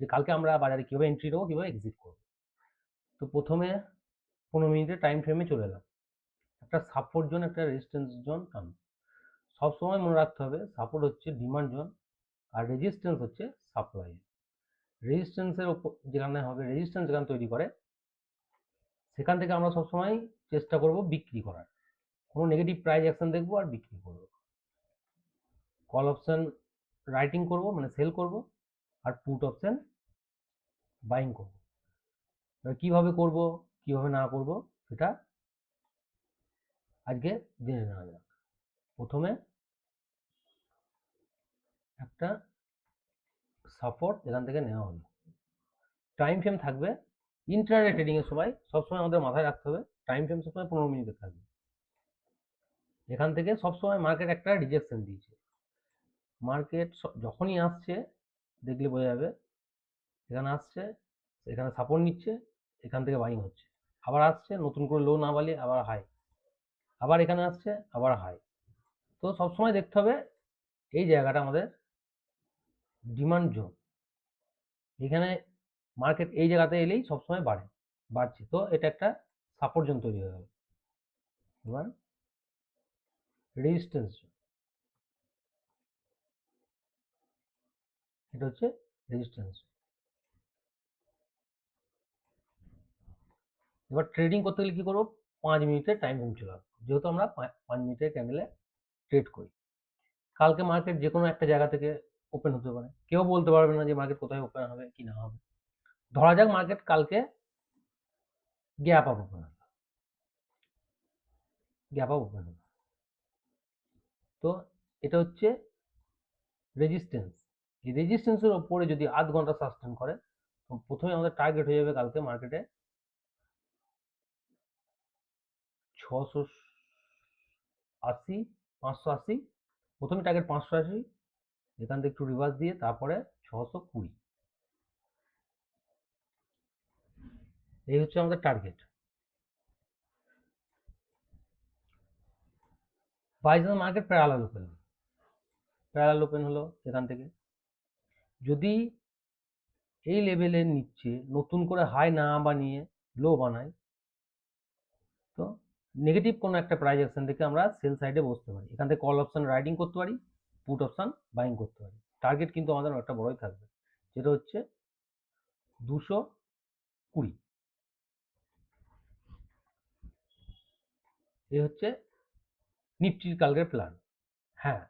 যে কালকে আমরা বাজারে কীভাবে এন্ট্রি দেবো, কীভাবে এক্সিট করবো। তো প্রথমে 15 মিনিটের টাইম ফ্রেমে চলে এলাম। একটা সাপোর্ট জোন, একটা রেজিস্ট্যান্স জোন টানো। সবসময় মনে রাখতে হবে সাপোর্ট হচ্ছে ডিমান্ড জোন আর রেজিস্ট্যান্স হচ্ছে সাপ্লাই। রেজিস্ট্যান্সের ওপর যেখানে হবে, রেজিস্ট্যান্স যেখানে তৈরি করে সেখান থেকে আমরা সবসময় চেষ্টা করব বিক্রি করার। কোনো নেগেটিভ প্রাইস অ্যাকশন দেখবো আর বিক্রি করবো। কল অপশন রাইটিং করব, মানে সেল করব, আর পুট অপশন বাইং করব। এবার কীভাবে করব, কীভাবে না করব সেটা আজকে জেনে নেওয়া যাক। প্রথমে একটা সাপোর্ট এখান থেকে নেওয়া হলো, টাইম ফ্রেম থাকবে। ইন্ট্রাডে ট্রেডিং এর সময় সবসময় আমাদের মাথায় রাখতে হবে টাইম ফ্রেম সবসময় 15 মিনিটের থাকবে। এখান থেকে সবসময় মার্কেট একটা রিজেকশন দিয়েছে। মার্কেট যখনই আসছে দেখলে বোঝা যাবে, এখানে আসছে, এখানে সাপোর্ট নিচ্ছে, এখান থেকে বাইং হচ্ছে, আবার আসছে, নতুন করে লো না বালিয়ে আবার হাই, আবার এখানে আসছে, আবার হাই। তো সবসময় দেখতে হবে এই জায়গাটা আমাদের ডিমান্ড জোন। এখানে মার্কেট এই জায়গাতে এলেই সবসময় বাড়ছে, তো এটা একটা সাপোর্ট জোন তৈরি হয়ে গেল। এবার রেজিস্ট্যান্স জোন, এটা হচ্ছে রেজিস্ট্যান্স। এবার ট্রেডিং করতে গেলে কি করবো, 5 মিনিটের টাইম ফ্রেম চলে আসবো, যেহেতু আমরা 5 মিনিটের ক্যান্ডেলে ট্রেড করি। কালকে মার্কেট যে কোনো একটা জায়গা থেকে ওপেন হতে পারে, কেউ বলতে পারবে না যে মার্কেট কোথায় ওপেন হবে কি না হবে। ধরা যাক মার্কেট কালকে গ্যাপ আপ ওপেন হবে, গ্যাপ আপ ওপেন হবে, তো এটা হচ্ছে রেজিস্ট্যান্স। এই রেজিস্ট্যান্সের ওপরে যদি আধ ঘন্টা সাস্টেন করে, প্রথমে আমাদের টার্গেট হয়ে যাবে কালকে মার্কেটে 680, 580। প্রথমে টার্গেট 580, এখান থেকে একটু রিভার্স দিয়ে তারপরে 620। এই হচ্ছে আমাদের target. By chance market parallel open হলো, এখান থেকে যদি এই লেভেলের নিচে নতুন করে হাই না বানিয়ে লো বানায়, তো নেগেটিভ কোনো একটা প্রাইস অ্যাকশন থেকে আমরা সেল সাইডে বসতে পারি। এখান থেকে কল অপশন রাইডিং করতে পারি, পুট অপশন বাইং করতে পারি। টার্গেট কিন্তু আমাদের একটা বড়ই থাকবে, যেটা হচ্ছে 220। এই হচ্ছে নিফটির কালকের প্ল্যান। হ্যাঁ,